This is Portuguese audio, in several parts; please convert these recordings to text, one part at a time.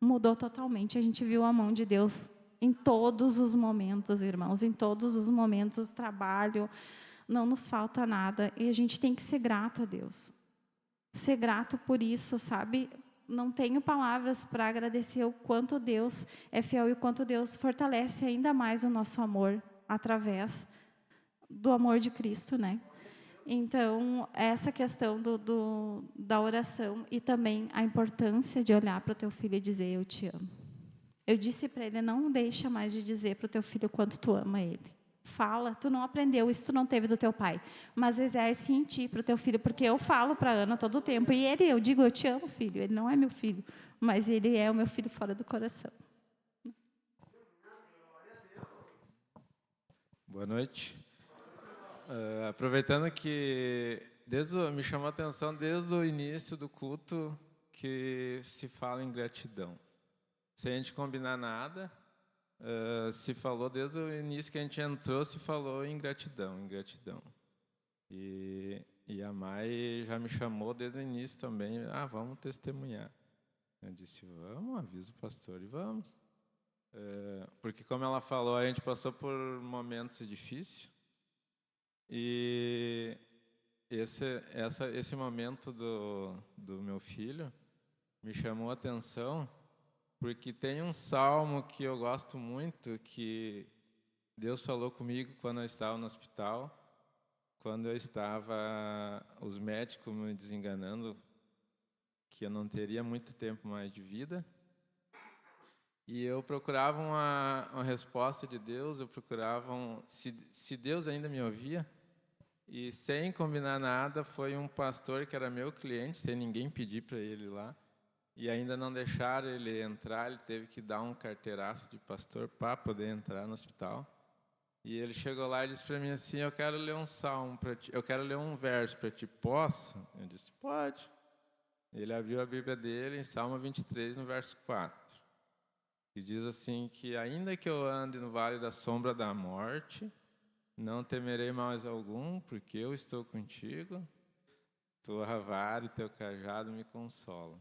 mudou totalmente. A gente viu a mão de Deus em todos os momentos, irmãos, em todos os momentos, trabalho, não nos falta nada. E a gente tem que ser grato a Deus. Ser grato por isso, sabe? Não tenho palavras para agradecer o quanto Deus é fiel e o quanto Deus fortalece ainda mais o nosso amor através do amor de Cristo, né? Então, essa questão da oração e também a importância de olhar para o teu filho e dizer, eu te amo. Eu disse para ele, não deixa mais de dizer para o teu filho o quanto tu ama ele. Fala, tu não aprendeu, isso tu não teve do teu pai, mas exerce em ti para o teu filho, porque eu falo para a Ana todo o tempo, e eu digo, eu te amo, filho, ele não é meu filho, mas ele é o meu filho fora do coração. Boa noite. Aproveitando que me chamou a atenção desde o início do culto que se fala em gratidão. Sem a gente combinar nada, se falou desde o início que a gente entrou, se falou em gratidão, em gratidão. E a Mai já me chamou desde o início também, vamos testemunhar. Eu disse, vamos, avisa o pastor e vamos. Porque como ela falou, a gente passou por momentos difíceis. E esse momento do meu filho me chamou a atenção, porque tem um salmo que eu gosto muito, que Deus falou comigo quando eu estava no hospital, quando eu estava, os médicos me desenganando, que eu não teria muito tempo mais de vida. E eu procurava uma resposta de Deus, eu procurava se Deus ainda me ouvia. E sem combinar nada, foi um pastor que era meu cliente, sem ninguém pedir para ele lá. E ainda não deixaram ele entrar, ele teve que dar um carteiraço de pastor para poder entrar no hospital. E ele chegou lá e disse para mim assim, eu quero ler um salmo para ti, eu quero ler um verso para ti, posso? Eu disse, pode. Ele abriu a Bíblia dele em Salmo 23, no verso 4. E diz assim que ainda que eu ande no vale da sombra da morte, não temerei mais algum, porque eu estou contigo, tua vara e teu cajado me consolam.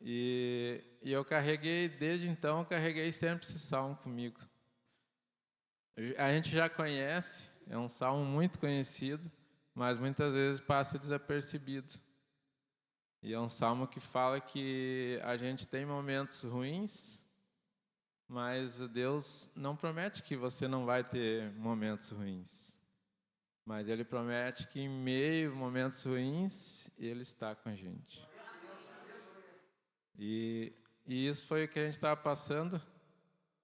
E eu carreguei, desde então, eu carreguei sempre esse salmo comigo. A gente já conhece, é um salmo muito conhecido, mas muitas vezes passa desapercebido. E é um salmo que fala que a gente tem momentos ruins, mas Deus não promete que você não vai ter momentos ruins. Mas Ele promete que em meio a momentos ruins, Ele está com a gente. E isso foi o que a gente estava passando,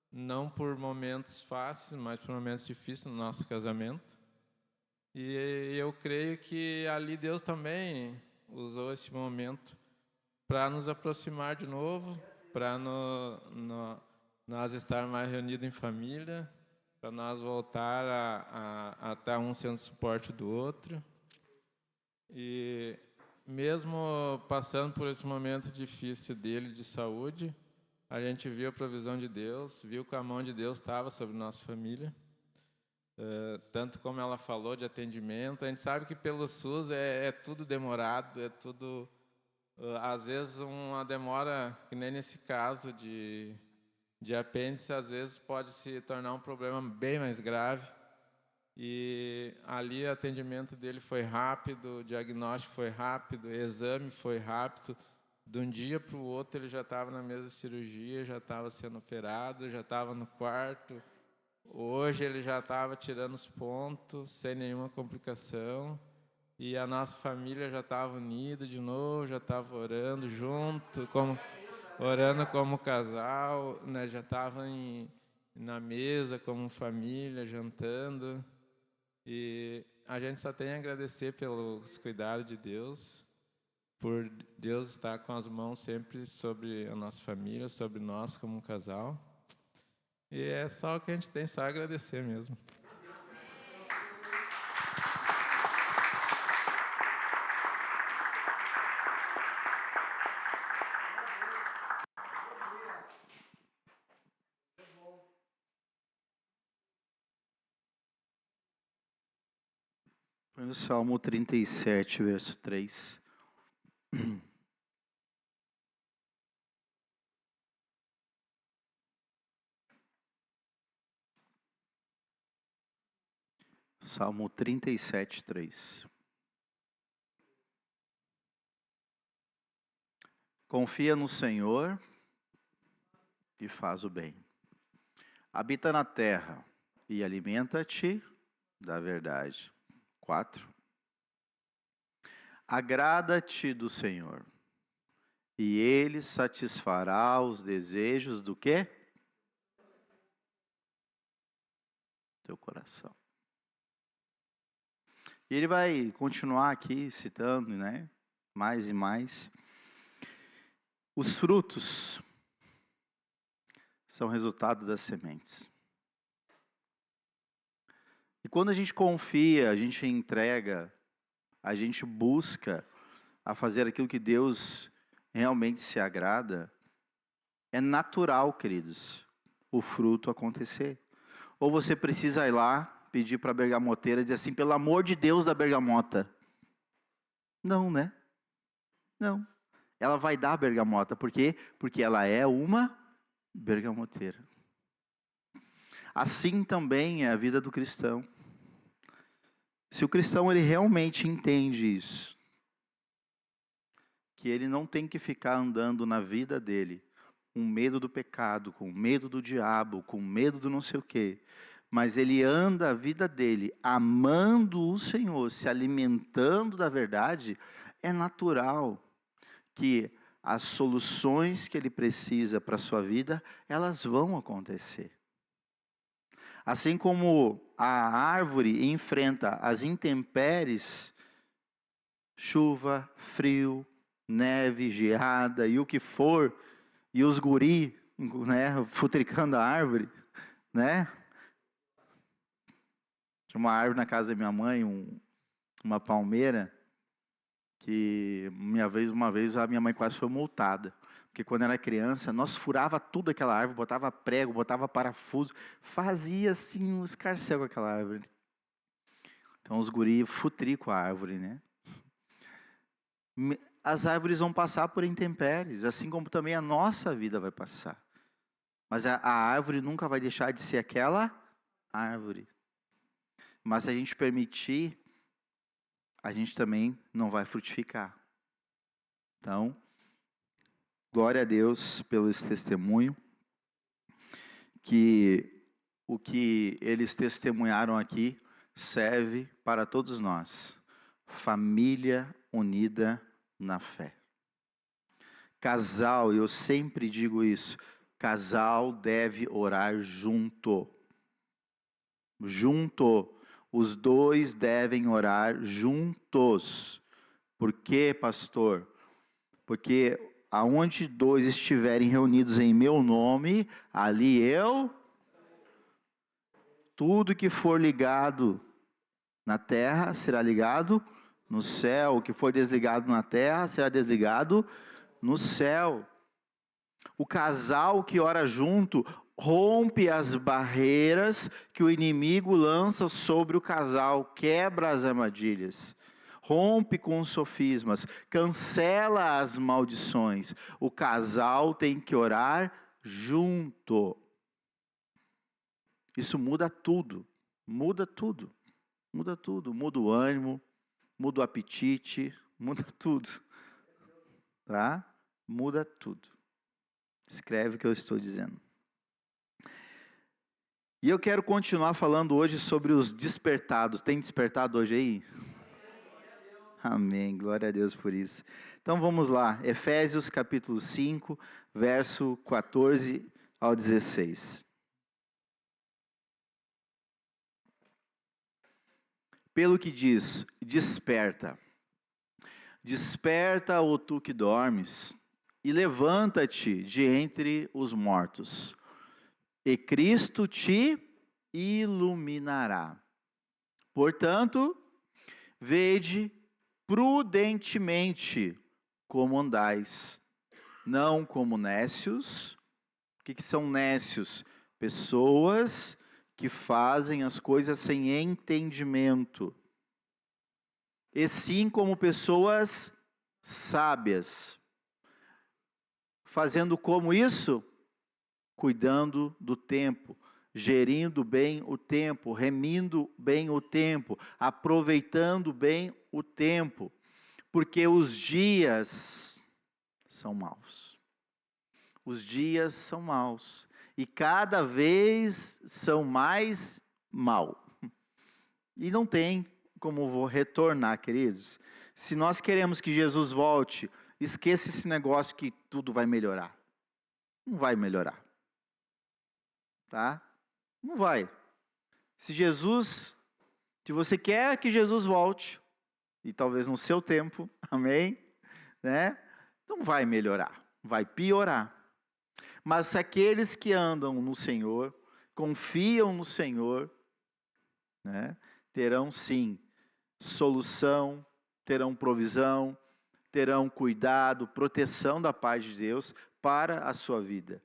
não por momentos fáceis, mas por momentos difíceis no nosso casamento. E eu creio que ali Deus também usou esse momento para nos aproximar de novo, para nós estar mais reunidos em família, para nós voltar a estar um sendo suporte do outro. E mesmo passando por esse momento difícil dele de saúde, a gente viu a provisão de Deus, viu que a mão de Deus estava sobre nossa família. Tanto como ela falou de atendimento, a gente sabe que pelo SUS é tudo demorado, é tudo... às vezes uma demora, que nem nesse caso de apêndice, às vezes pode se tornar um problema bem mais grave. E ali o atendimento dele foi rápido, o diagnóstico foi rápido, o exame foi rápido. De um dia para o outro ele já estava na mesa de cirurgia, já estava sendo operado, já estava no quarto. Hoje ele já estava tirando os pontos, sem nenhuma complicação. E a nossa família já estava unida de novo, já estava orando junto, orando como casal, né? Já estava na mesa como família, jantando. E a gente só tem a agradecer pelos cuidados de Deus, por Deus estar com as mãos sempre sobre a nossa família, sobre nós como um casal. E é só o que a gente tem, só agradecer mesmo. Põe o Salmo 37, verso 3. Salmo 37, 3. Confia no Senhor e faz o bem. Habita na terra e alimenta-te da verdade. 4. Agrada-te do Senhor, e Ele satisfará os desejos do quê? Teu coração. E ele vai continuar aqui citando, né? Mais e mais. Os frutos são resultado das sementes. E quando a gente confia, a gente entrega, a gente busca a fazer aquilo que Deus realmente se agrada, é natural, queridos, o fruto acontecer. Ou você precisa ir lá, pedir para a bergamoteira, dizer assim, pelo amor de Deus da bergamota. Não, né? Não. Ela vai dar a bergamota. Por quê? Porque ela é uma bergamoteira. Assim também é a vida do cristão. Se o cristão ele realmente entende isso, que ele não tem que ficar andando na vida dele com medo do pecado, com medo do diabo, com medo do não sei o quê, mas ele anda a vida dele amando o Senhor, se alimentando da verdade, é natural que as soluções que ele precisa para a sua vida, elas vão acontecer. Assim como a árvore enfrenta as intempéries, chuva, frio, neve, geada e o que for, e os guri, né, futricando a árvore, né? Tinha uma árvore na casa da minha mãe, uma palmeira, que uma vez a minha mãe quase foi multada. Porque quando era criança, nós furava tudo aquela árvore, botava prego, botava parafuso, fazia assim um escarcéu com aquela árvore. Então os guri futricam a árvore, né? As árvores vão passar por intempéries, assim como também a nossa vida vai passar. Mas a árvore nunca vai deixar de ser aquela árvore. Mas se a gente permitir, a gente também não vai frutificar. Então, glória a Deus pelo esse testemunho, que o que eles testemunharam aqui serve para todos nós. Família unida na fé. Casal, eu sempre digo isso, casal deve orar junto. Junto. Os dois devem orar juntos. Por quê, pastor? Porque aonde dois estiverem reunidos em meu nome, ali eu... Tudo que for ligado na terra será ligado no céu. O que for desligado na terra será desligado no céu. O casal que ora junto rompe as barreiras que o inimigo lança sobre o casal, quebra as armadilhas, rompe com os sofismas, cancela as maldições. O casal tem que orar junto. Isso muda tudo, muda tudo, muda tudo, muda o ânimo, muda o apetite, muda tudo, tá? Muda tudo. Escreve o que eu estou dizendo. E eu quero continuar falando hoje sobre os despertados. Tem despertado hoje aí? Amém, glória a Deus por isso. Então vamos lá, Efésios capítulo 5, verso 14 ao 16. Pelo que diz, desperta. Desperta, ó tu que dormes, e levanta-te de entre os mortos, e Cristo te iluminará. Portanto, vede prudentemente como andais, não como nécios. O que são nécios? Pessoas que fazem as coisas sem entendimento, e sim como pessoas sábias. Fazendo como isso? Cuidando do tempo, gerindo bem o tempo, remindo bem o tempo, aproveitando bem o tempo, porque os dias são maus. Os dias são maus e cada vez são mais maus. E não tem como retornar, queridos. Se nós queremos que Jesus volte, esqueça esse negócio que tudo vai melhorar. Não vai melhorar. Tá? Não vai. Se você quer que Jesus volte, e talvez no seu tempo, amém? Né? Não vai melhorar, vai piorar. Mas aqueles que andam no Senhor, confiam no Senhor, né, terão sim solução, terão provisão, terão cuidado, proteção da parte de Deus para a sua vida.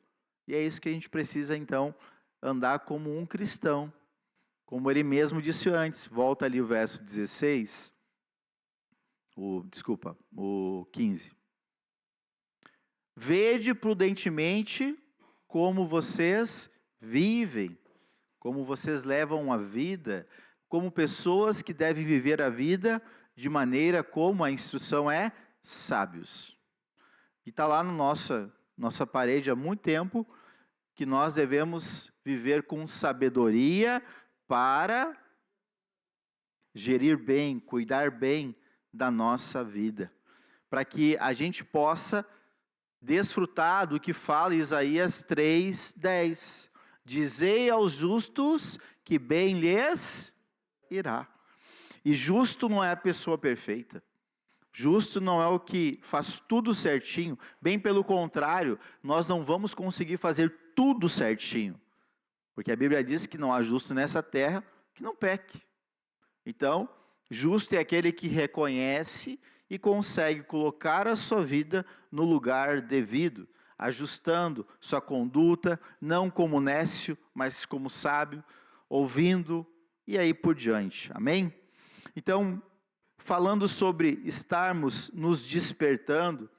E é isso que a gente precisa então andar como um cristão. Como ele mesmo disse antes, volta ali o verso 16, o 15. Vede prudentemente como vocês vivem, como vocês levam a vida, como pessoas que devem viver a vida de maneira como a instrução é sábios. E está lá na nossa parede há muito tempo, que nós devemos viver com sabedoria para gerir bem, cuidar bem da nossa vida, para que a gente possa desfrutar do que fala Isaías 3:10. Dizei aos justos que bem lhes irá. E justo não é a pessoa perfeita. Justo não é o que faz tudo certinho. Bem pelo contrário, nós não vamos conseguir fazer tudo certinho. Porque a Bíblia diz que não há justo nessa terra que não peque. Então, justo é aquele que reconhece e consegue colocar a sua vida no lugar devido, ajustando sua conduta, não como nécio, mas como sábio, ouvindo e aí por diante. Amém? Então, falando sobre estarmos nos despertando,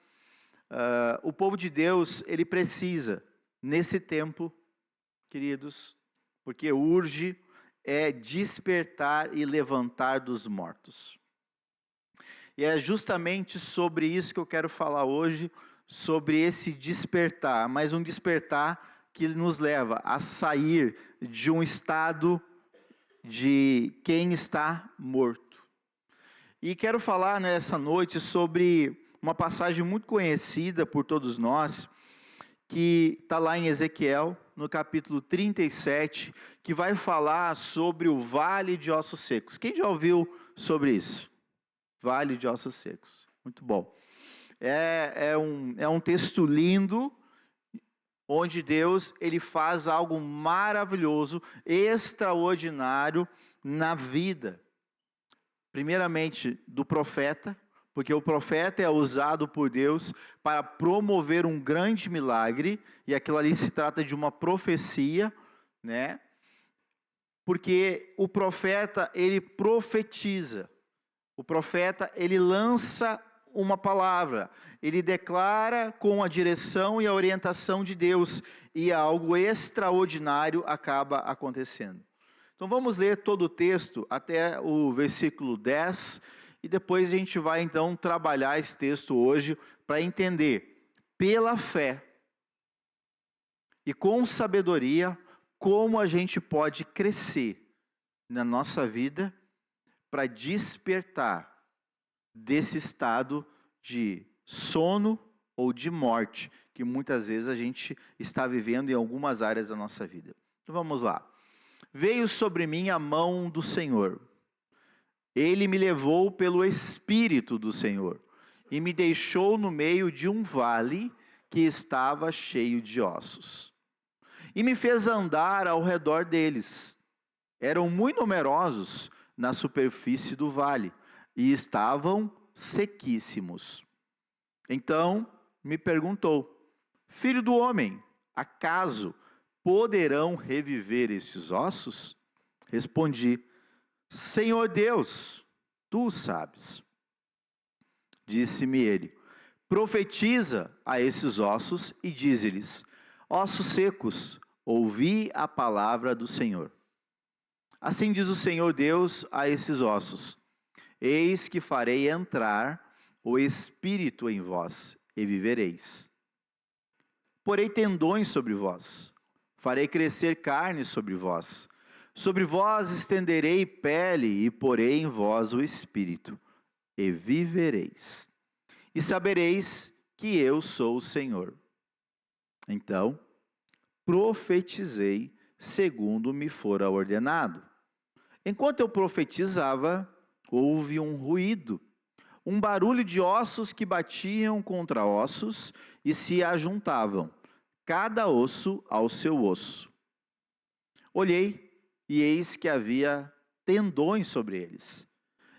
o povo de Deus, ele precisa, nesse tempo, queridos, porque urge, é despertar e levantar dos mortos. E é justamente sobre isso que eu quero falar hoje, sobre esse despertar, mas um despertar que nos leva a sair de um estado de quem está morto. E quero falar nessa noite sobre uma passagem muito conhecida por todos nós, que está lá em Ezequiel, no capítulo 37, que vai falar sobre o Vale de Ossos Secos. Quem já ouviu sobre isso? Vale de Ossos Secos. Muito bom. É um texto lindo, onde Deus ele faz algo maravilhoso, extraordinário na vida. Primeiramente, do profeta, porque o profeta é usado por Deus para promover um grande milagre, e aquilo ali se trata de uma profecia, né? Porque o profeta, ele profetiza. O profeta, ele lança uma palavra, ele declara com a direção e a orientação de Deus, e algo extraordinário acaba acontecendo. Então vamos ler todo o texto até o versículo 10, e depois a gente vai então trabalhar esse texto hoje para entender, pela fé e com sabedoria, como a gente pode crescer na nossa vida para despertar desse estado de sono ou de morte, que muitas vezes a gente está vivendo em algumas áreas da nossa vida. Então vamos lá. Veio sobre mim a mão do Senhor. Ele me levou pelo Espírito do Senhor e me deixou no meio de um vale que estava cheio de ossos. E me fez andar ao redor deles. Eram muito numerosos na superfície do vale e estavam sequíssimos. Então me perguntou: Filho do homem, acaso poderão reviver estes ossos? Respondi: Senhor Deus, tu o sabes. Disse-me ele: Profetiza a esses ossos e dize-lhes: Ossos secos, ouvi a palavra do Senhor. Assim diz o Senhor Deus a esses ossos: eis que farei entrar o Espírito em vós, e vivereis. Porei tendões sobre vós, farei crescer carne sobre vós estenderei pele, e porei em vós o Espírito, e vivereis. E sabereis que eu sou o Senhor. Então, profetizei segundo me fora ordenado. Enquanto eu profetizava, houve um ruído, um barulho de ossos que batiam contra ossos e se ajuntavam, cada osso ao seu osso. Olhei, e eis que havia tendões sobre eles,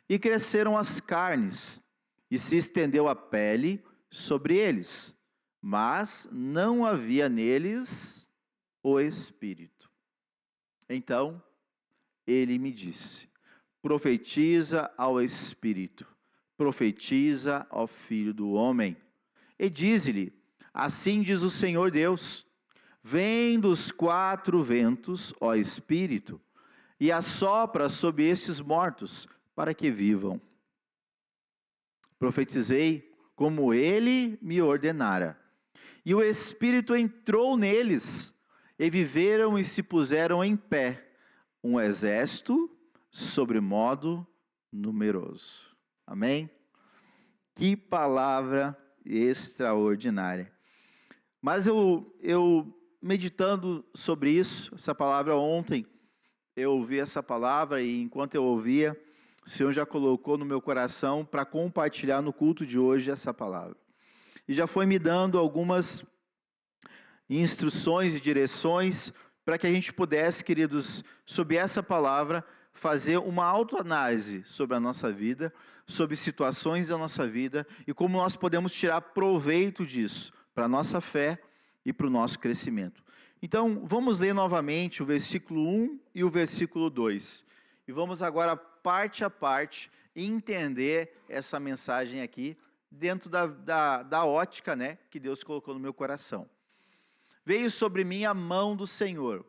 e cresceram as carnes, e se estendeu a pele sobre eles, mas não havia neles o Espírito. Então ele me disse: profetiza ao Espírito, profetiza ao Filho do Homem, e dize-lhe: assim diz o Senhor Deus: vem dos 4 ventos, ó Espírito, e assopra sobre estes mortos, para que vivam. Profetizei como ele me ordenara, e o Espírito entrou neles, e viveram e se puseram em pé, um exército sobremodo numeroso. Amém? Que palavra extraordinária. Mas eu meditando sobre isso, essa palavra ontem, eu ouvi essa palavra e enquanto eu ouvia, o Senhor já colocou no meu coração para compartilhar no culto de hoje essa palavra. E já foi me dando algumas instruções e direções para que a gente pudesse, queridos, sob essa palavra, fazer uma autoanálise sobre a nossa vida, sobre situações da nossa vida e como nós podemos tirar proveito disso para a nossa fé e para o nosso crescimento. Então, vamos ler novamente o versículo 1 e o versículo 2. E vamos agora, parte a parte, entender essa mensagem aqui, dentro da ótica, né, que Deus colocou no meu coração. Veio sobre mim a mão do Senhor.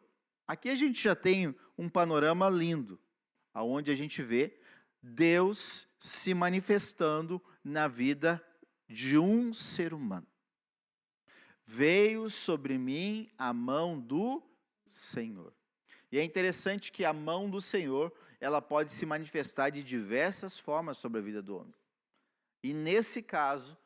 Aqui a gente já tem um panorama lindo, onde a gente vê Deus se manifestando na vida de um ser humano. Veio sobre mim a mão do Senhor. E é interessante que a mão do Senhor, ela pode se manifestar de diversas formas sobre a vida do homem. E nesse caso,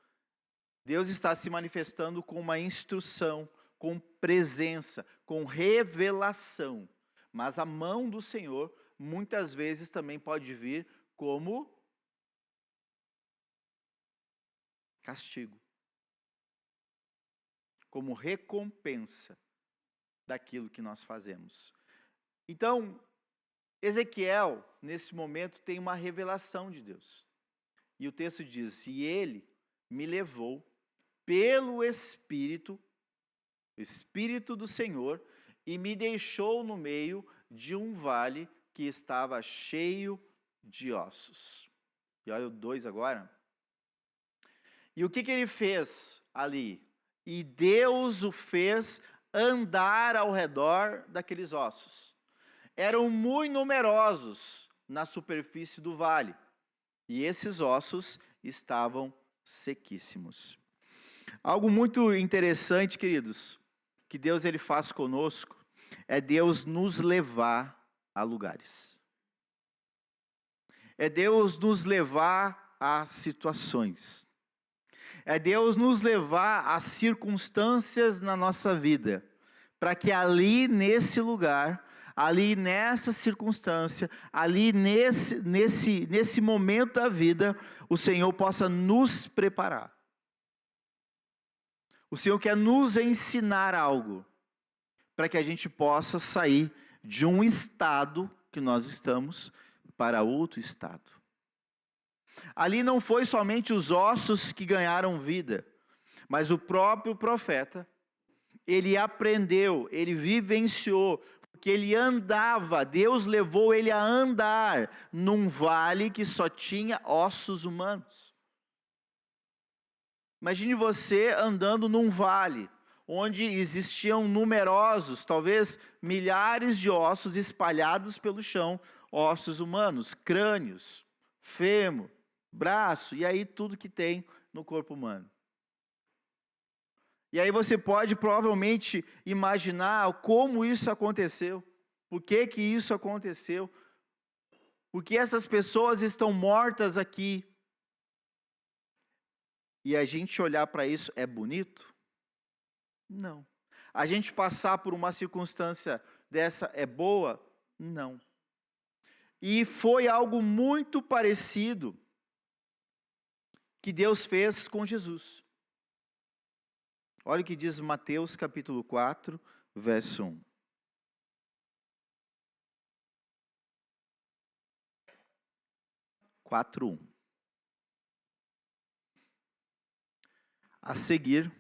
Deus está se manifestando com uma instrução, com presença, com revelação. Mas a mão do Senhor, muitas vezes também pode vir como castigo, como recompensa daquilo que nós fazemos. Então, Ezequiel, nesse momento, tem uma revelação de Deus. E o texto diz: e ele me levou pelo Espírito, o Espírito do Senhor, e me deixou no meio de um vale que estava cheio de ossos. E olha o 2 agora. E o que ele fez ali? E Deus o fez andar ao redor daqueles ossos. Eram muito numerosos na superfície do vale. E esses ossos estavam sequíssimos. Algo muito interessante, queridos, que Deus ele faz conosco, é Deus nos levar a lugares. É Deus nos levar a situações. É Deus nos levar a circunstâncias na nossa vida, para que ali nesse lugar, ali nessa circunstância, ali nesse momento da vida, o Senhor possa nos preparar. O Senhor quer nos ensinar algo, para que a gente possa sair de um estado que nós estamos para outro estado. Ali não foi somente os ossos que ganharam vida, mas o próprio profeta, ele aprendeu, ele vivenciou, porque ele andava, Deus levou ele a andar num vale que só tinha ossos humanos. Imagine você andando num vale, onde existiam numerosos, talvez milhares de ossos espalhados pelo chão, ossos humanos, crânios, fêmur, braço, e aí tudo que tem no corpo humano. E aí você pode provavelmente imaginar como isso aconteceu, por que que isso aconteceu, porque essas pessoas estão mortas aqui. E a gente olhar para isso é bonito? Não. A gente passar por uma circunstância dessa é boa? Não. E foi algo muito parecido que Deus fez com Jesus. Olha o que diz Mateus capítulo 4, verso 1. A seguir,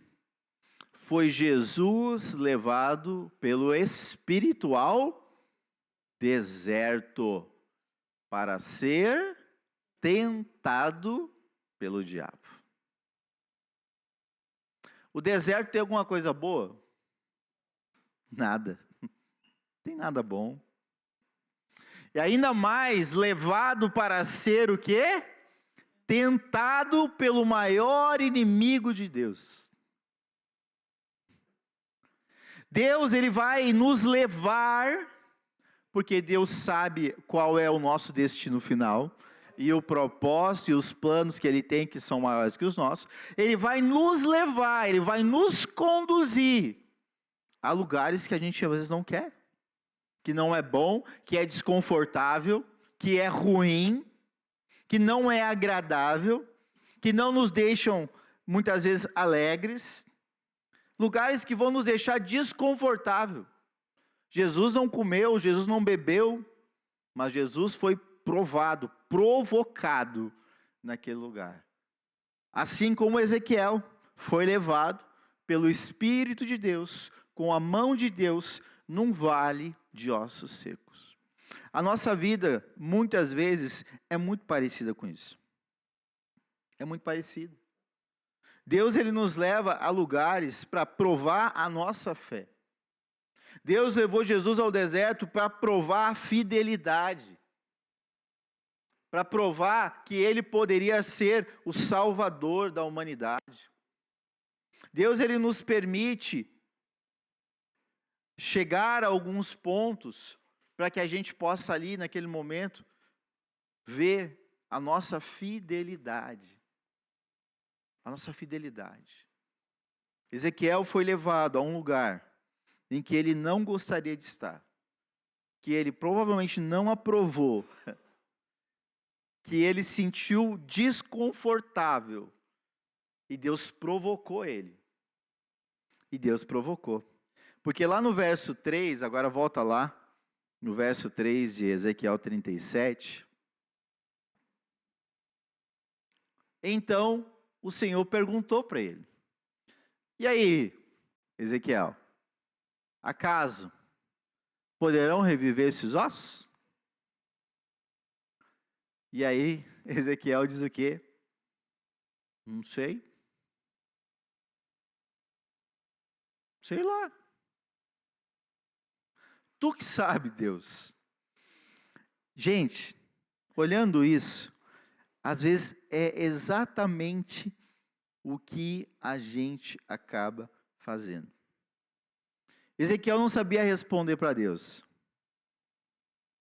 foi Jesus levado pelo espiritual deserto para ser tentado pelo diabo. O deserto tem alguma coisa boa? Nada. Não tem nada bom. E ainda mais levado para ser o quê? Tentado pelo maior inimigo de Deus. Deus, ele vai nos levar, porque Deus sabe qual é o nosso destino final, e o propósito e os planos que ele tem, que são maiores que os nossos. Ele vai nos levar, ele vai nos conduzir a lugares que a gente às vezes não quer, que não é bom, que é desconfortável, que é ruim, que não é agradável, que não nos deixam muitas vezes alegres, lugares que vão nos deixar desconfortável. Jesus não comeu, Jesus não bebeu, mas Jesus foi provado, provocado naquele lugar. Assim como Ezequiel foi levado pelo Espírito de Deus, com a mão de Deus, num vale de ossos secos. A nossa vida, muitas vezes, é muito parecida com isso. É muito parecida. Deus, ele nos leva a lugares para provar a nossa fé. Deus levou Jesus ao deserto para provar a fidelidade. Para provar que ele poderia ser o salvador da humanidade. Deus, ele nos permite chegar a alguns pontos para que a gente possa ali, naquele momento, ver a nossa fidelidade. A nossa fidelidade. Ezequiel foi levado a um lugar em que ele não gostaria de estar, que ele provavelmente não aprovou, que ele sentiu desconfortável, e Deus provocou ele. E Deus provocou. Porque lá no verso 3, agora volta lá, no verso 3 de Ezequiel 37. Então, o Senhor perguntou para ele: e aí, Ezequiel, acaso poderão reviver esses ossos? E aí, Ezequiel diz o quê? Não sei. Sei lá. Tu que sabe, Deus. Gente, olhando isso, às vezes é exatamente o que a gente acaba fazendo. Ezequiel não sabia responder para Deus,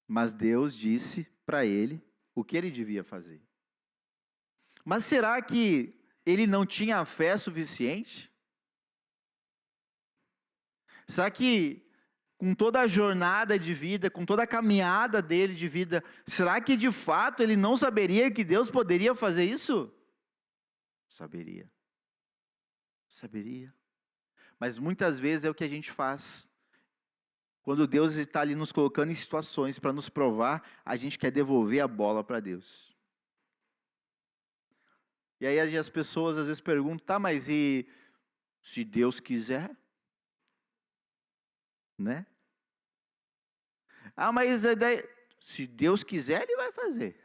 mas Deus disse para ele o que ele devia fazer. Mas será que ele não tinha fé suficiente? Será que com toda a jornada de vida, com toda a caminhada dele de vida, será que de fato ele não saberia que Deus poderia fazer isso? Saberia. Saberia. Mas muitas vezes é o que a gente faz. Quando Deus está ali nos colocando em situações para nos provar, a gente quer devolver a bola para Deus. E aí as pessoas às vezes perguntam, tá, mas e se Deus quiser? Né? Ah, mas daí, se Deus quiser, Ele vai fazer.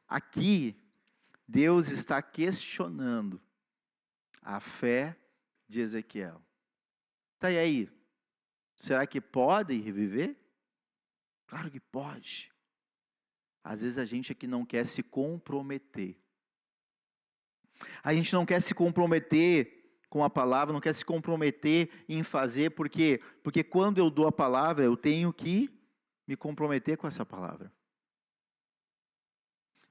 Aqui, Deus está questionando a fé de Ezequiel. Tá, e aí? Será que pode reviver? Claro que pode. Às vezes a gente aqui não quer se comprometer. A gente não quer se comprometer com a palavra, não quer se comprometer em fazer, porque quando eu dou a palavra, eu tenho que me comprometer com essa palavra.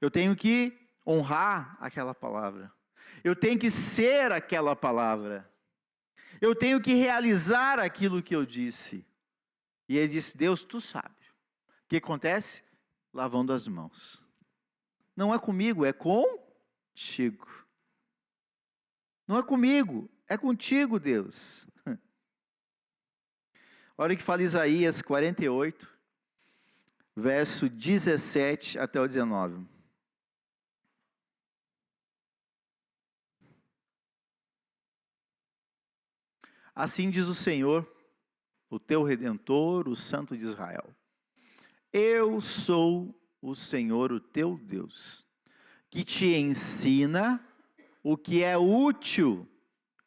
Eu tenho que honrar aquela palavra. Eu tenho que ser aquela palavra. Eu tenho que realizar aquilo que eu disse. E ele disse: Deus, tu sabe. O que acontece? Lavando as mãos. Não é comigo, é contigo. Não é comigo, é contigo, Deus. Olha o que fala Isaías 48, verso 17 até o 19. Assim diz o Senhor, o teu Redentor, o Santo de Israel: Eu sou o Senhor, o teu Deus, que te ensina o que é útil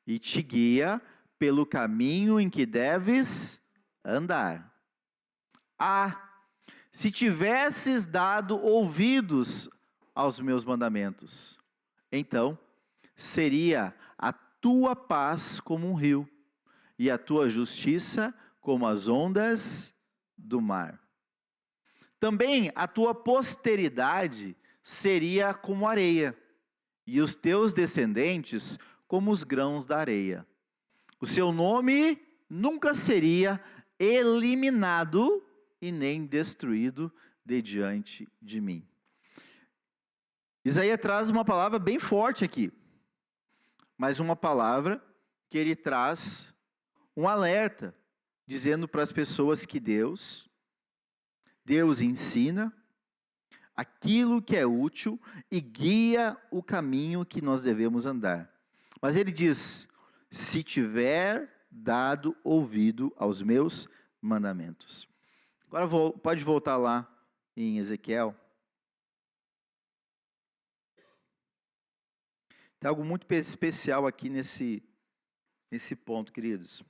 e te guia pelo caminho em que deves andar. Se tivesses dado ouvidos aos meus mandamentos, então seria a tua paz como um rio, e a tua justiça como as ondas do mar. Também a tua posteridade seria como areia, e os teus descendentes como os grãos da areia. O seu nome nunca seria eliminado e nem destruído de diante de mim. Isaías traz uma palavra bem forte aqui, mas uma palavra que ele traz um alerta, dizendo para as pessoas que Deus ensina aquilo que é útil e guia o caminho que nós devemos andar. Mas ele diz: se tiver dado ouvido aos meus mandamentos. Agora pode voltar lá em Ezequiel. Tem algo muito especial aqui nesse ponto, queridos.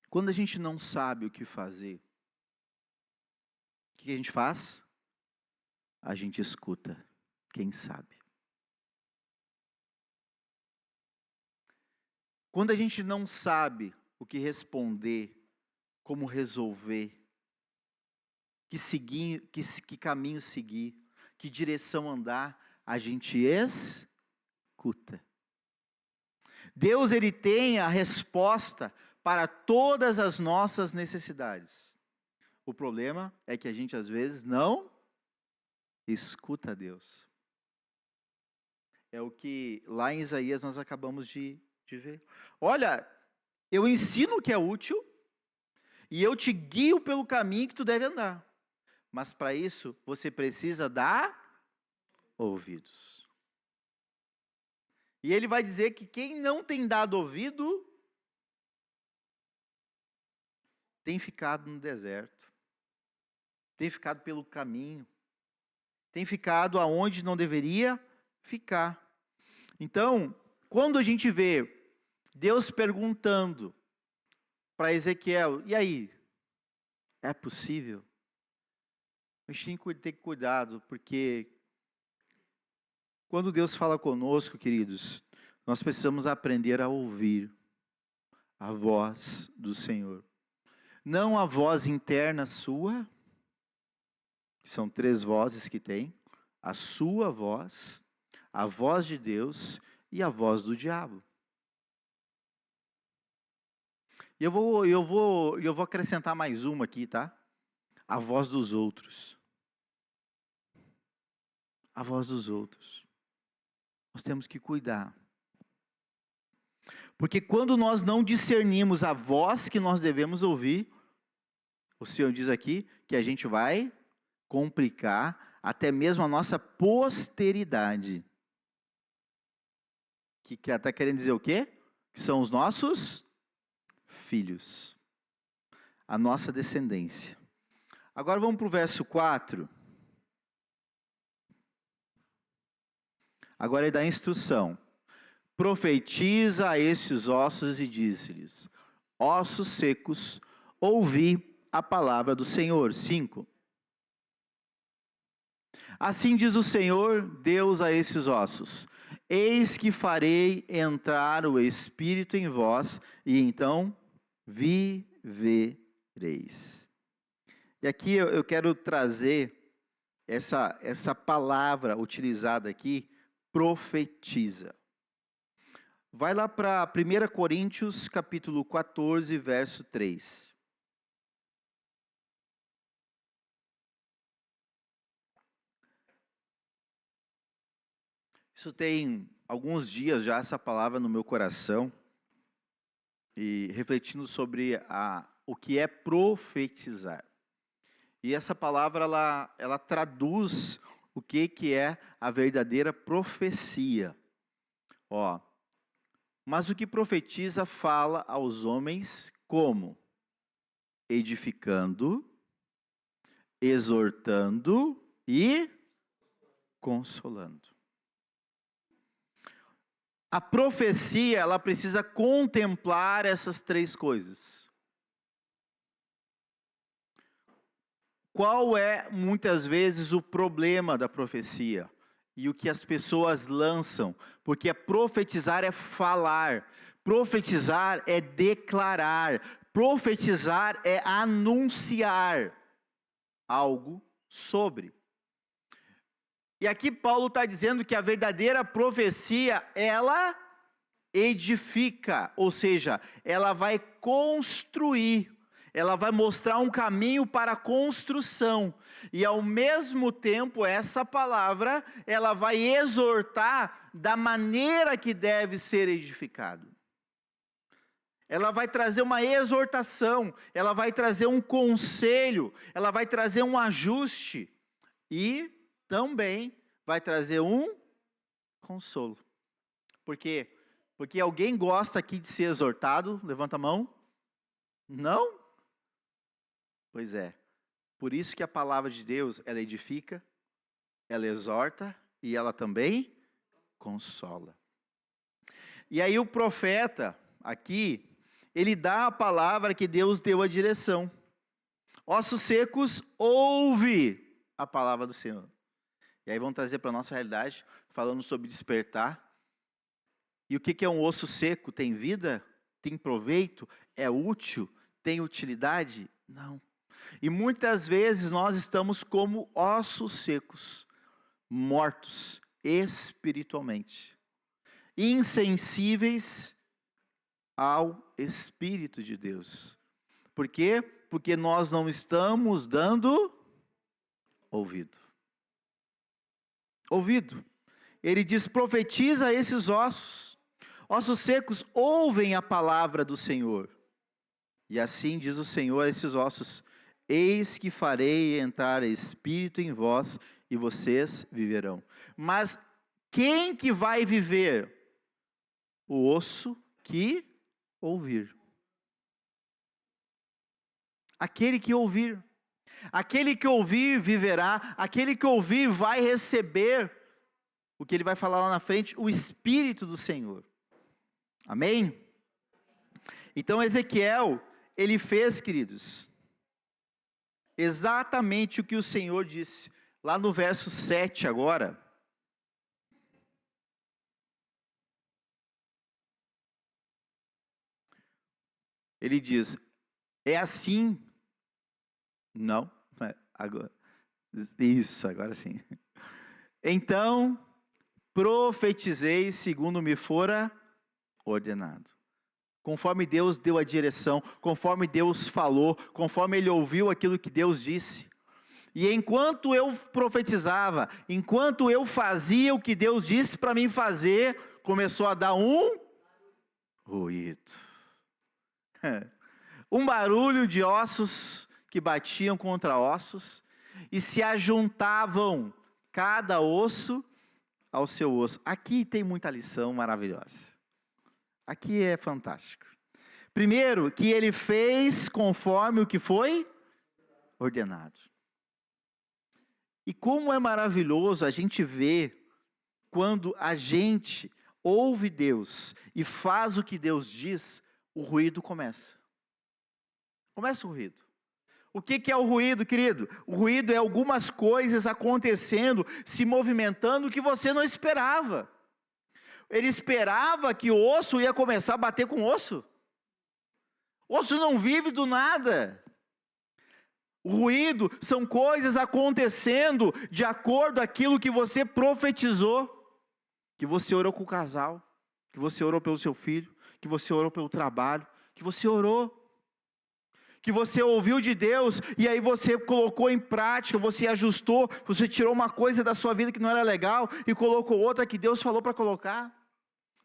Quando a gente não sabe o que fazer, o que a gente faz? A gente escuta quem sabe. Quando a gente não sabe o que responder, como resolver, que caminho seguir, que direção andar, a gente escuta. Deus, ele tem a resposta para todas as nossas necessidades. O problema é que a gente às vezes não escuta Deus. É o que lá em Isaías nós acabamos de ver. Olha, eu ensino o que é útil e eu te guio pelo caminho que tu deve andar. Mas para isso você precisa dar ouvidos. E ele vai dizer que quem não tem dado ouvido tem ficado no deserto, tem ficado pelo caminho, tem ficado aonde não deveria ficar. Então, quando a gente vê Deus perguntando para Ezequiel: e aí, é possível? A gente tem que ter cuidado, porque quando Deus fala conosco, queridos, nós precisamos aprender a ouvir a voz do Senhor. Não a voz interna sua, que são 3 vozes que tem, a sua voz, a voz de Deus e a voz do diabo. E eu vou acrescentar mais uma aqui, tá? A voz dos outros. A voz dos outros. Nós temos que cuidar. Porque quando nós não discernimos a voz que nós devemos ouvir, o Senhor diz aqui que a gente vai complicar até mesmo a nossa posteridade. Que está querendo dizer o quê? Que são os nossos filhos. A nossa descendência. Agora vamos para o verso 4. Agora ele dá a instrução. profetiza a esses ossos e diz-lhes: ossos secos, ouvi a palavra do Senhor. 5. Assim diz o Senhor Deus a esses ossos: eis que farei entrar o Espírito em vós, e então vivereis. E aqui eu quero trazer essa palavra utilizada aqui, profetiza. Vai lá para 1 Coríntios, capítulo 14, verso 3. Isso tem alguns dias já, essa palavra no meu coração, e refletindo sobre o que é profetizar. E essa palavra, ela traduz o que é a verdadeira profecia. Mas o que profetiza fala aos homens como? Edificando, exortando e consolando. A profecia, ela precisa contemplar essas três coisas. Qual é, muitas vezes, o problema da profecia? E o que as pessoas lançam? Porque profetizar é falar, profetizar é declarar, profetizar é anunciar algo sobre. E aqui Paulo está dizendo que a verdadeira profecia, ela edifica, ou seja, ela vai construir. Ela vai mostrar um caminho para a construção. E ao mesmo tempo, essa palavra, ela vai exortar da maneira que deve ser edificado. Ela vai trazer uma exortação, ela vai trazer um conselho, ela vai trazer um ajuste. E também vai trazer um consolo. Por quê? Porque alguém gosta aqui de ser exortado? Levanta a mão. Não? Pois é, por isso que a palavra de Deus, ela edifica, ela exorta e ela também consola. E aí o profeta, aqui, ele dá a palavra que Deus deu a direção. Ossos secos, ouve a palavra do Senhor. E aí vamos trazer para a nossa realidade, falando sobre despertar. E o que é um osso seco? Tem vida? Tem proveito? É útil? Tem utilidade? Não. E muitas vezes nós estamos como ossos secos, mortos espiritualmente, insensíveis ao Espírito de Deus. Por quê? Porque nós não estamos dando ouvido. Ouvido. Ele diz: profetiza a esses ossos. Ossos secos ouvem a palavra do Senhor. E assim diz o Senhor a esses ossos: eis que farei entrar Espírito em vós e vocês viverão. Mas quem que vai viver? O osso que ouvir. Aquele que ouvir. Aquele que ouvir viverá. Aquele que ouvir vai receber o que ele vai falar lá na frente, o Espírito do Senhor. Amém? Então Ezequiel, ele fez, queridos, exatamente o que o Senhor disse, lá no verso 7 agora. Ele diz: é assim? Não, agora, isso, agora sim. Então, profetizei segundo me fora ordenado. Conforme Deus deu a direção, conforme Deus falou, conforme ele ouviu aquilo que Deus disse. E enquanto eu profetizava, enquanto eu fazia o que Deus disse para mim fazer, começou a dar um ruído. Um barulho de ossos que batiam contra ossos e se ajuntavam cada osso ao seu osso. Aqui tem muita lição maravilhosa. Aqui é fantástico. Primeiro, que ele fez conforme o que foi ordenado. E como é maravilhoso a gente ver quando a gente ouve Deus e faz o que Deus diz, o ruído começa. Começa o ruído. O que é o ruído, querido? O ruído é algumas coisas acontecendo, se movimentando que você não esperava. Ele esperava que o osso ia começar a bater com osso. Osso não vive do nada. O ruído são coisas acontecendo de acordo com aquilo que você profetizou, que você orou com o casal, que você orou pelo seu filho, que você orou pelo trabalho, que você orou, que você ouviu de Deus, e aí você colocou em prática, você ajustou, você tirou uma coisa da sua vida que não era legal, e colocou outra que Deus falou para colocar.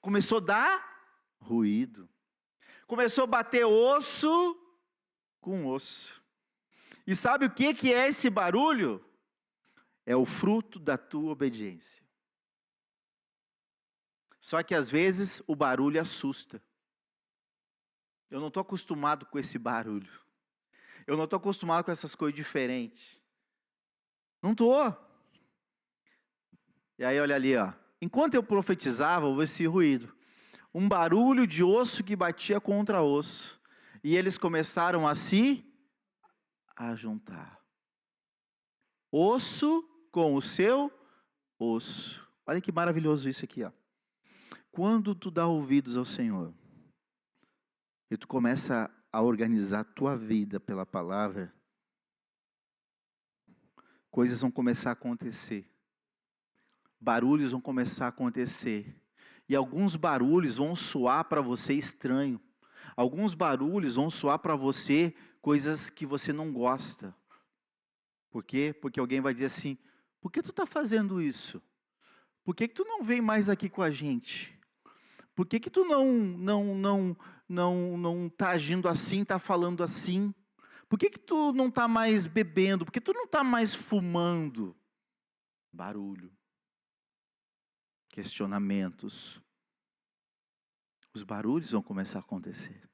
Começou a dar ruído. Começou a bater osso com osso. E sabe o que é esse barulho? É o fruto da tua obediência. Só que às vezes o barulho assusta. Eu não estou acostumado com esse barulho. Eu não estou acostumado com essas coisas diferentes. Não estou. E aí olha ali, ó. Enquanto eu profetizava, houve esse ruído. Um barulho de osso que batia contra osso. E eles começaram a se juntar. Osso com o seu osso. Olha que maravilhoso isso aqui, ó. Quando tu dá ouvidos ao Senhor, e tu começa a organizar a tua vida pela palavra, coisas vão começar a acontecer. Barulhos vão começar a acontecer. E alguns barulhos vão soar para você estranho. Alguns barulhos vão soar para você coisas que você não gosta. Por quê? Porque alguém vai dizer assim: por que tu está fazendo isso? Por que tu não vem mais aqui com a gente? Por que tu não está agindo assim, está falando assim? Por que tu não está mais bebendo? Por que tu não está mais fumando? Barulho. Questionamentos. Os barulhos vão começar a acontecer.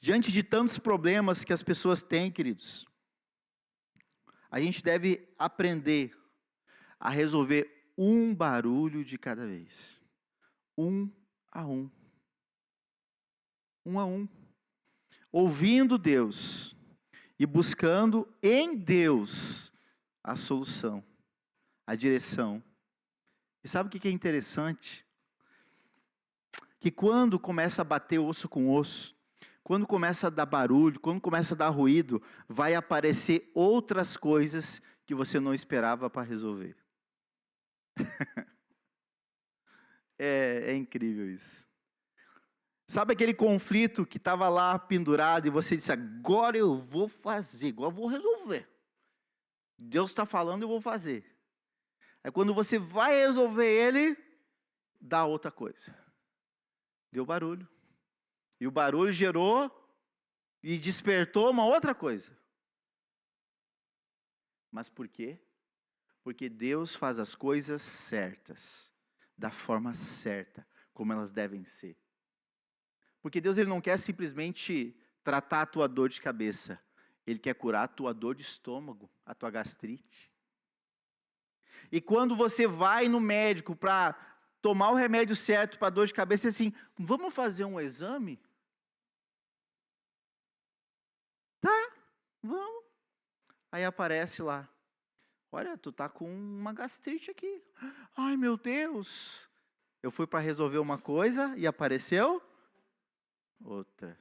Diante de tantos problemas que as pessoas têm, queridos, a gente deve aprender a resolver um barulho de cada vez. Um a um. Um a um. Ouvindo Deus e buscando em Deus a solução, a direção. E sabe o que é interessante? Que quando começa a bater osso com osso, quando começa a dar barulho, quando começa a dar ruído, vai aparecer outras coisas que você não esperava para resolver. É incrível isso. Sabe aquele conflito que estava lá pendurado e você disse: agora eu vou fazer, agora eu vou resolver. Deus está falando, eu vou fazer. Aí quando você vai resolver ele, dá outra coisa. Deu barulho. E o barulho gerou e despertou uma outra coisa. Mas por quê? Porque Deus faz as coisas certas, da forma certa, como elas devem ser. Porque Deus ele não quer simplesmente tratar a tua dor de cabeça. Ele quer curar a tua dor de estômago, a tua gastrite. E quando você vai no médico para tomar o remédio certo para a dor de cabeça, assim, vamos fazer um exame? Tá, vamos. Aí aparece lá: olha, tu tá com uma gastrite aqui. Ai, meu Deus. Eu fui para resolver uma coisa e apareceu outra.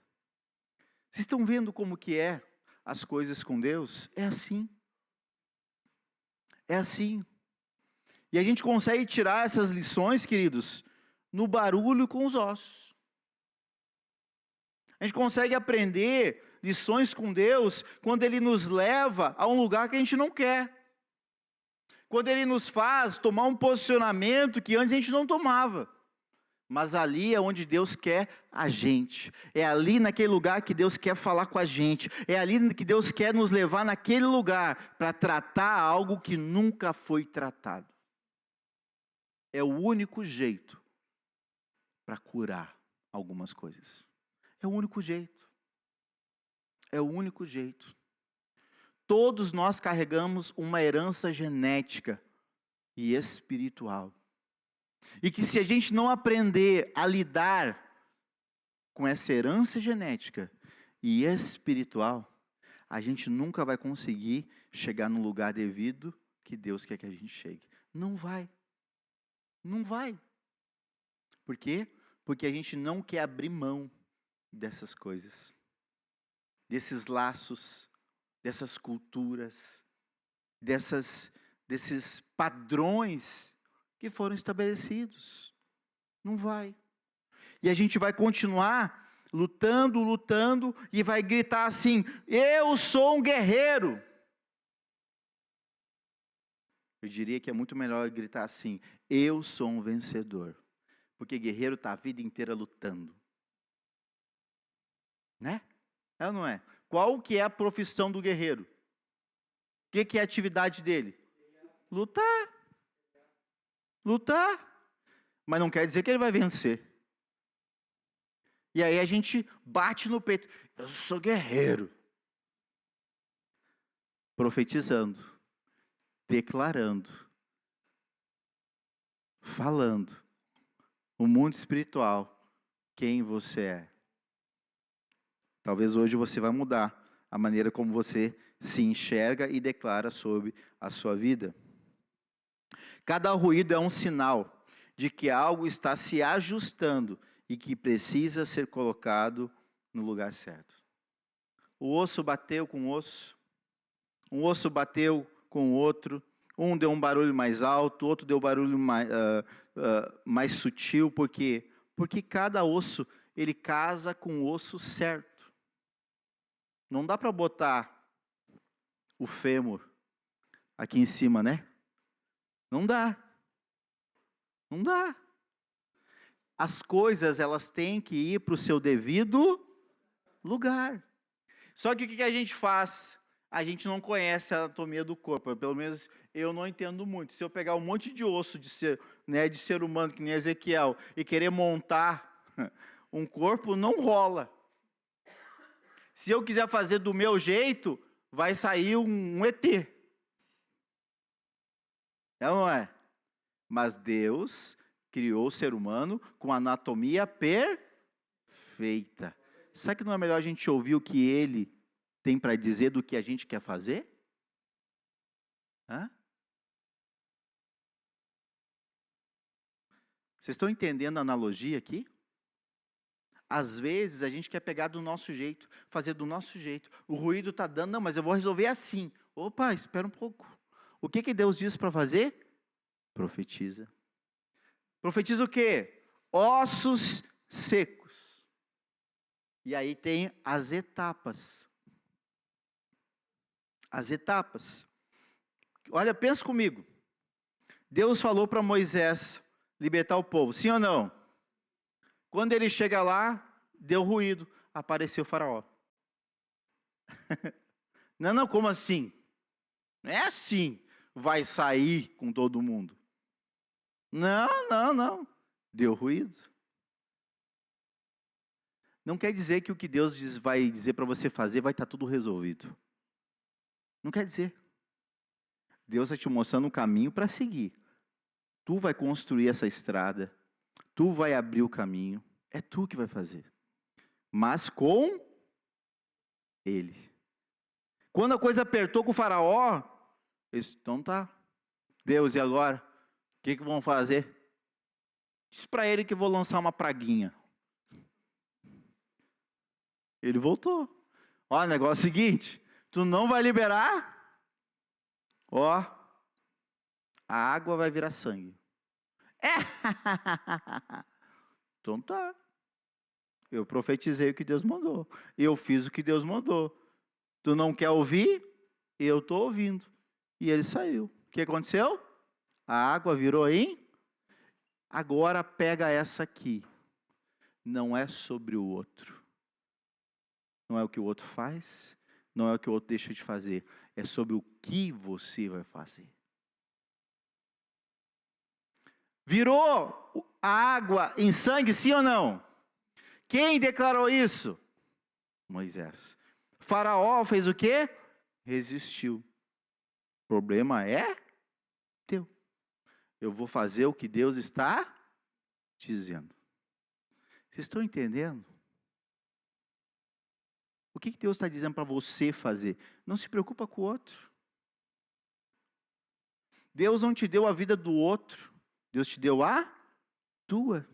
Vocês estão vendo como que é as coisas com Deus? É assim. É assim. E a gente consegue tirar essas lições, queridos, no barulho com os ossos. A gente consegue aprender lições com Deus quando Ele nos leva a um lugar que a gente não quer. Quando Ele nos faz tomar um posicionamento que antes a gente não tomava. Mas ali é onde Deus quer a gente. É ali naquele lugar que Deus quer falar com a gente. É ali que Deus quer nos levar naquele lugar para tratar algo que nunca foi tratado. É o único jeito para curar algumas coisas. É o único jeito. É o único jeito. Todos nós carregamos uma herança genética e espiritual. E que se a gente não aprender a lidar com essa herança genética e espiritual, a gente nunca vai conseguir chegar no lugar devido que Deus quer que a gente chegue. Não vai. Não vai. Por quê? Porque a gente não quer abrir mão dessas coisas, desses laços, dessas culturas, desses padrões que foram estabelecidos. Não vai. E a gente vai continuar lutando, e vai gritar assim: eu sou um guerreiro. Eu diria que é muito melhor gritar assim: eu sou um vencedor. Porque guerreiro está a vida inteira lutando. Né? É ou não é? Qual que é a profissão do guerreiro? O que é a atividade dele? Lutar. Lutar. Mas não quer dizer que ele vai vencer. E aí a gente bate no peito: eu sou guerreiro. Profetizando, declarando, falando o mundo espiritual, quem você é. Talvez hoje você vai mudar a maneira como você se enxerga e declara sobre a sua vida. Cada ruído é um sinal de que algo está se ajustando e que precisa ser colocado no lugar certo. O osso bateu com o osso, um osso bateu com o outro, um deu um barulho mais alto, outro deu um barulho mais sutil, por quê? Porque cada osso, ele casa com o osso certo. Não dá para botar o fêmur aqui em cima, né? Não dá. Não dá. As coisas, elas têm que ir para o seu devido lugar. Só que o que a gente faz? A gente não conhece a anatomia do corpo. Pelo menos eu não entendo muito. Se eu pegar um monte de osso de ser humano, que nem Ezequiel, e querer montar um corpo, não rola. Se eu quiser fazer do meu jeito, vai sair um ET. É ou não é? Mas Deus criou o ser humano com anatomia perfeita. Será que não é melhor a gente ouvir o que Ele tem para dizer do que a gente quer fazer? Hã? Vocês estão entendendo a analogia aqui? Às vezes a gente quer pegar do nosso jeito, fazer do nosso jeito. O ruído está dando, não, mas eu vou resolver assim. Opa, espera um pouco. O que Deus diz para fazer? Profetiza. Profetiza o quê? Ossos secos. E aí tem as etapas. As etapas. Olha, pensa comigo. Deus falou para Moisés libertar o povo, sim ou não? Quando ele chega lá, deu ruído, apareceu o faraó. Não, como assim? Não é assim, vai sair com todo mundo. Não. Deu ruído. Não quer dizer que o que Deus vai dizer para você fazer vai estar tudo resolvido. Não quer dizer. Deus está te mostrando um caminho para seguir. Tu vai construir essa estrada. Tu vai abrir o caminho. É tu que vai fazer. Mas com Ele. Quando a coisa apertou com o faraó, eles, então tá. Deus, e agora? O que vão fazer? Diz para ele que vou lançar uma praguinha. Ele voltou. Ó, o negócio é o seguinte, tu não vai liberar, ó, a água vai virar sangue. Então tá. Eu profetizei o que Deus mandou. Eu fiz o que Deus mandou. Tu não quer ouvir? Eu estou ouvindo. E ele saiu. O que aconteceu? A água virou em... Agora pega essa aqui. Não é sobre o outro. Não é o que o outro faz. Não é o que o outro deixa de fazer. É sobre o que você vai fazer. Virou a água em sangue, sim ou não? Quem declarou isso? Moisés. Faraó fez o quê? Resistiu. O problema é teu. Eu vou fazer o que Deus está dizendo. Vocês estão entendendo? O que Deus está dizendo para você fazer? Não se preocupa com o outro. Deus não te deu a vida do outro. Deus te deu a tua.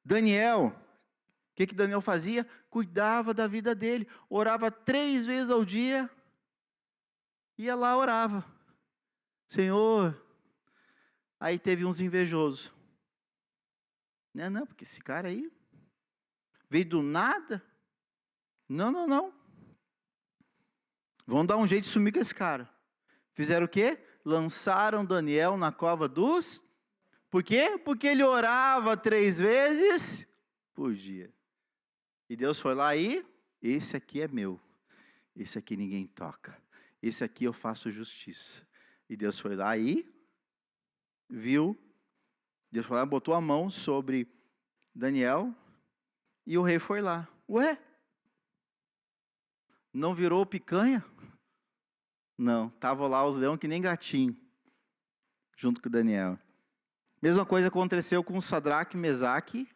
Daniel, o que Daniel fazia? Cuidava da vida dele. Orava 3 vezes ao dia. Ia lá, orava. Senhor. Aí teve uns invejosos. Não, porque esse cara aí veio do nada. Não. Vão dar um jeito de sumir com esse cara. Fizeram o quê? Lançaram Daniel na cova dos... Por quê? Porque ele orava 3 vezes por dia. E Deus foi lá e... Esse aqui é meu. Esse aqui ninguém toca. Esse aqui eu faço justiça. E Deus foi lá e... Viu? Deus foi lá e botou a mão sobre Daniel. E o rei foi lá. Ué? Não virou picanha? Não, estavam lá os leões que nem gatinho, junto com Daniel. Mesma coisa aconteceu com Sadraque, Mesaque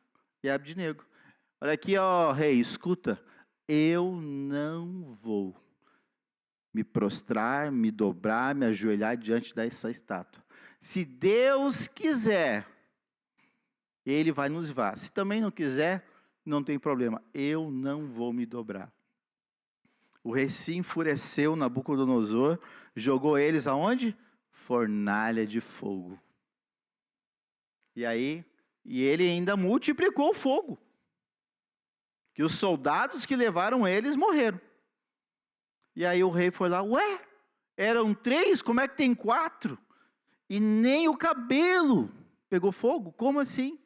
e Abdenego. Olha aqui, ó, rei, escuta. Eu não vou me prostrar, me dobrar, me ajoelhar diante dessa estátua. Se Deus quiser, Ele vai nos levar. Se também não quiser, não tem problema. Eu não vou me dobrar. O rei se enfureceu, Nabucodonosor, jogou eles aonde? Fornalha de fogo. E ele ainda multiplicou o fogo. Que os soldados que levaram eles morreram. E aí o rei foi lá, ué, eram 3, como é que tem 4? E nem o cabelo pegou fogo, como assim?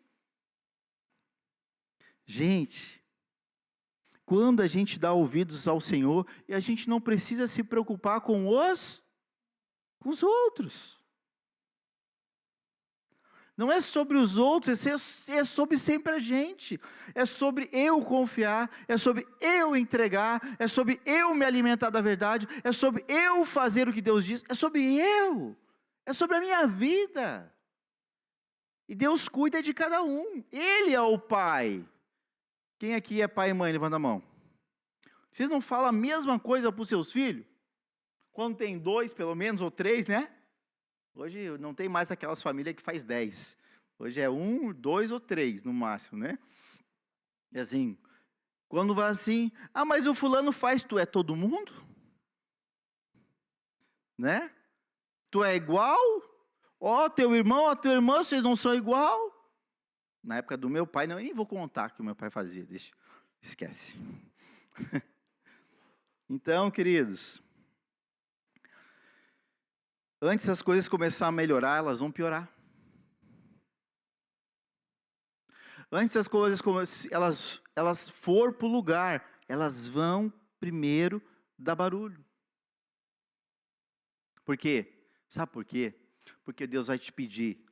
Gente... Quando a gente dá ouvidos ao Senhor, e a gente não precisa se preocupar com os outros. Não é sobre os outros, é sobre sempre a gente. É sobre eu confiar, é sobre eu entregar, é sobre eu me alimentar da verdade, é sobre eu fazer o que Deus diz, é sobre eu, é sobre a minha vida. E Deus cuida de cada um, Ele é o Pai. Quem aqui é pai e mãe? Levanta a mão. Vocês não falam a mesma coisa para os seus filhos? Quando tem 2, pelo menos, ou 3, né? Hoje não tem mais aquelas famílias que faz 10. Hoje é 1, 2 ou 3, no máximo, né? É assim, quando vai assim, mas o fulano faz, tu é todo mundo? Né? Tu é igual? Teu irmão, a tua irmã, vocês não são igual? Na época do meu pai, não, eu nem vou contar o que o meu pai fazia, esquece. Então, queridos, antes as coisas começarem a melhorar, elas vão piorar. Antes as coisas, elas for para o lugar, elas vão primeiro dar barulho. Por quê? Sabe por quê? Porque Deus vai te pedir,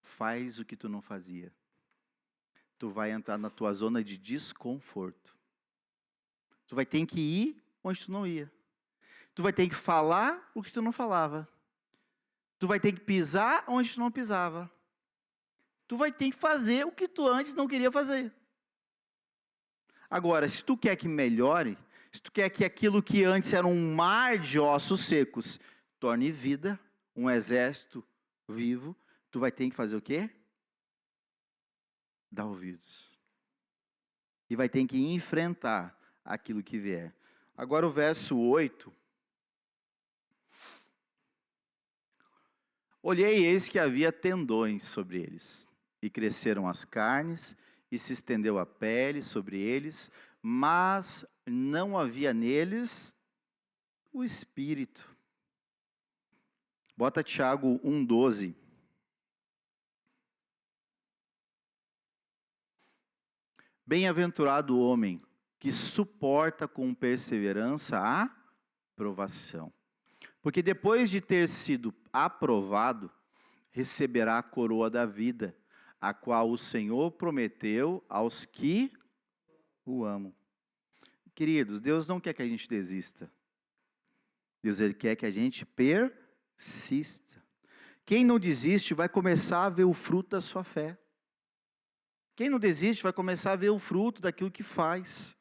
faz o que tu não fazia. Tu vai entrar na tua zona de desconforto. Tu vai ter que ir onde tu não ia. Tu vai ter que falar o que tu não falava. Tu vai ter que pisar onde tu não pisava. Tu vai ter que fazer o que tu antes não queria fazer. Agora, se tu quer que melhore, se tu quer que aquilo que antes era um mar de ossos secos torne vida, um exército vivo, tu vai ter que fazer o quê? Dar ouvidos. E vai ter que enfrentar aquilo que vier. Agora o verso 8. Olhei e eis que havia tendões sobre eles, e cresceram as carnes, e se estendeu a pele sobre eles, mas não havia neles o espírito. Bota Tiago 1,12. Bem-aventurado o homem que suporta com perseverança a provação. Porque depois de ter sido aprovado, receberá a coroa da vida, a qual o Senhor prometeu aos que o amam. Queridos, Deus não quer que a gente desista. Deus, Ele quer que a gente persista. Quem não desiste vai começar a ver o fruto da sua fé. Quem não desiste vai começar a ver o fruto daquilo que faz.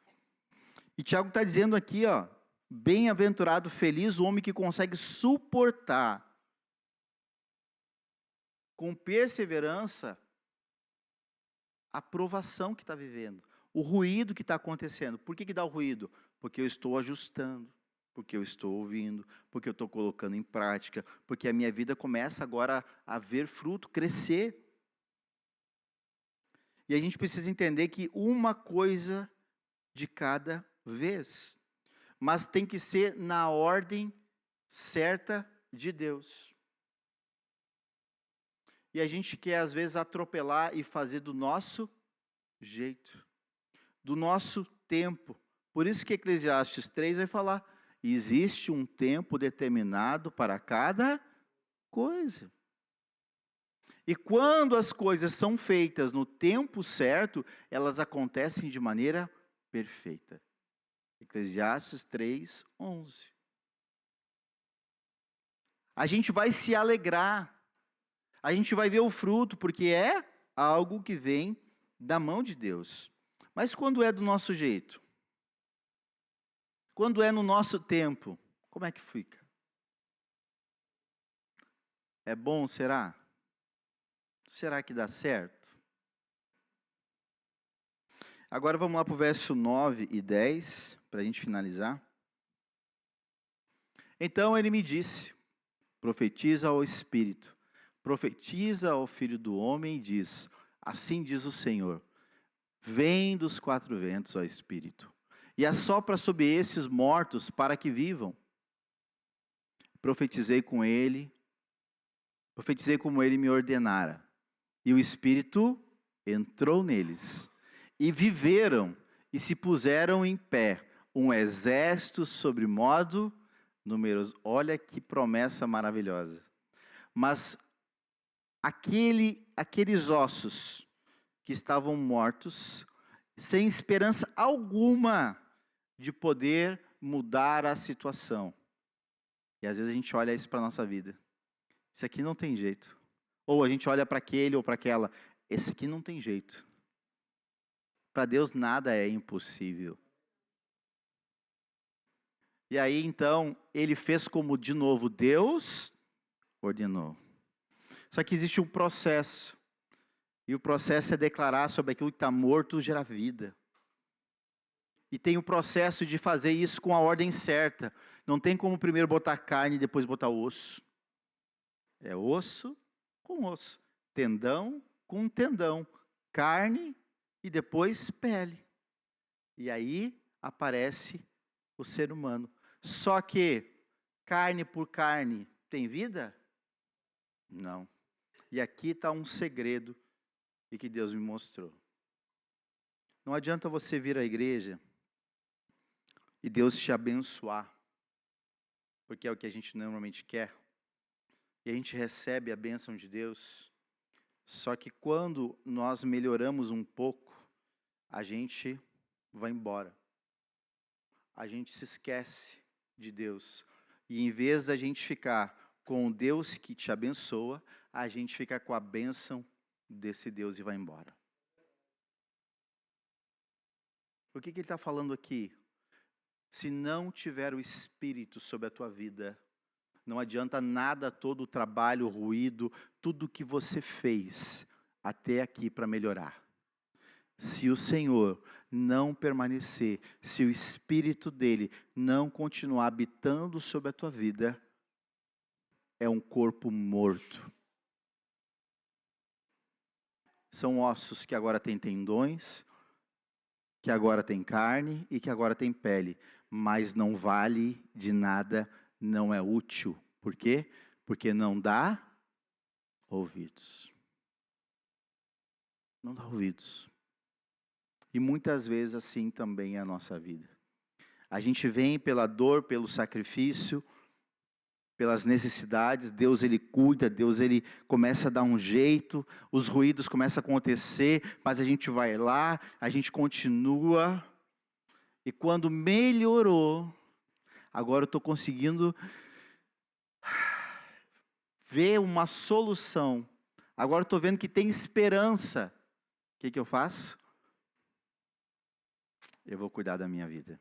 E Tiago está dizendo aqui, ó, bem-aventurado, feliz o homem que consegue suportar com perseverança a provação que está vivendo, o ruído que está acontecendo. Por que dá o ruído? Porque eu estou ajustando, porque eu estou ouvindo, porque eu estou colocando em prática, porque a minha vida começa agora a ver fruto, crescer. E a gente precisa entender que uma coisa de cada vez, mas tem que ser na ordem certa de Deus. E a gente quer às vezes atropelar e fazer do nosso jeito, do nosso tempo. Por isso que Eclesiastes 3 vai falar, existe um tempo determinado para cada coisa. E quando as coisas são feitas no tempo certo, elas acontecem de maneira perfeita. Eclesiastes 3, 11. A gente vai se alegrar, a gente vai ver o fruto, porque é algo que vem da mão de Deus. Mas quando é do nosso jeito? Quando é no nosso tempo, como é que fica? É bom, será? Será que dá certo? Agora vamos lá para o verso 9 e 10, para a gente finalizar. Então ele me disse, profetiza ao Espírito, profetiza ao Filho do Homem e diz, assim diz o Senhor, vem dos quatro ventos, ó Espírito, e assopra sobre esses mortos para que vivam. Profetizei como ele me ordenara, e o Espírito entrou neles, e viveram, e se puseram em pé, um exército sobre modo numeroso. Olha que promessa maravilhosa. Mas aqueles ossos que estavam mortos, sem esperança alguma de poder mudar a situação. E às vezes a gente olha isso para a nossa vida. Isso aqui não tem jeito. Ou a gente olha para aquele ou para aquela. Esse aqui não tem jeito. Para Deus nada é impossível. E aí então, ele fez como de novo Deus ordenou. Só que existe um processo. E o processo é declarar sobre aquilo que está morto gera vida. E tem o processo de fazer isso com a ordem certa. Não tem como primeiro botar carne e depois botar osso. É osso com osso. Tendão com tendão. Carne e depois pele. E aí aparece o ser humano. Só que carne por carne tem vida? Não. E aqui está um segredo e que Deus me mostrou. Não adianta você vir à igreja e Deus te abençoar, porque é o que a gente normalmente quer, e a gente recebe a bênção de Deus, só que quando nós melhoramos um pouco, a gente vai embora. A gente se esquece de Deus. E em vez da gente ficar com o Deus que te abençoa, a gente fica com a bênção desse Deus e vai embora. O que ele está falando aqui? Se não tiver o Espírito sobre a tua vida, não adianta nada todo o trabalho, o ruído, tudo que você fez até aqui para melhorar. Se o Senhor não permanecer, se o Espírito dele não continuar habitando sobre a tua vida, é um corpo morto. São ossos que agora têm tendões, que agora têm carne e que agora têm pele, mas não vale de nada, não é útil. Por quê? Porque não dá ouvidos. Não dá ouvidos. E muitas vezes assim também é a nossa vida. A gente vem pela dor, pelo sacrifício, pelas necessidades, Deus ele cuida, Deus ele começa a dar um jeito, os ruídos começam a acontecer, mas a gente vai lá, a gente continua, e quando melhorou, agora eu estou conseguindo ver uma solução. Agora estou vendo que tem esperança. O que eu faço? Eu vou cuidar da minha vida.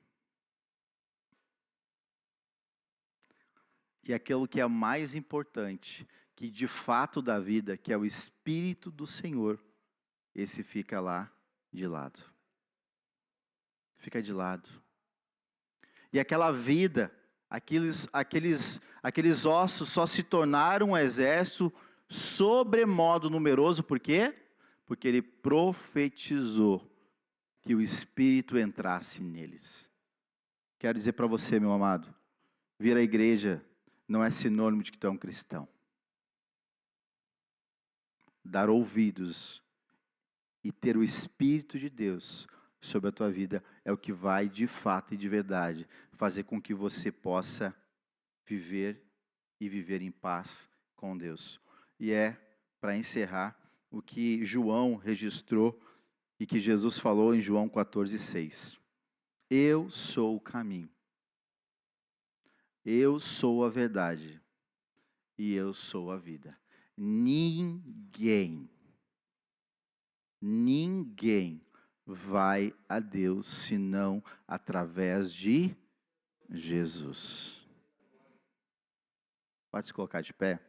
E aquilo que é mais importante, que de fato da vida, que é o Espírito do Senhor, esse fica lá de lado. Fica de lado. E aquela vida, aqueles ossos só se tornaram um exército sobremodo numeroso, por quê? Porque ele profetizou que o Espírito entrasse neles. Quero dizer para você, meu amado, vir à igreja não é sinônimo de que tu é um cristão. Dar ouvidos e ter o Espírito de Deus sobre a tua vida é o que vai, de fato e de verdade, fazer com que você possa viver e viver em paz com Deus. E é, para encerrar, o que João registrou e que Jesus falou em João 14,6. Eu sou o caminho. Eu sou a verdade. E eu sou a vida. Ninguém vai a Deus senão através de Jesus. Pode se colocar de pé?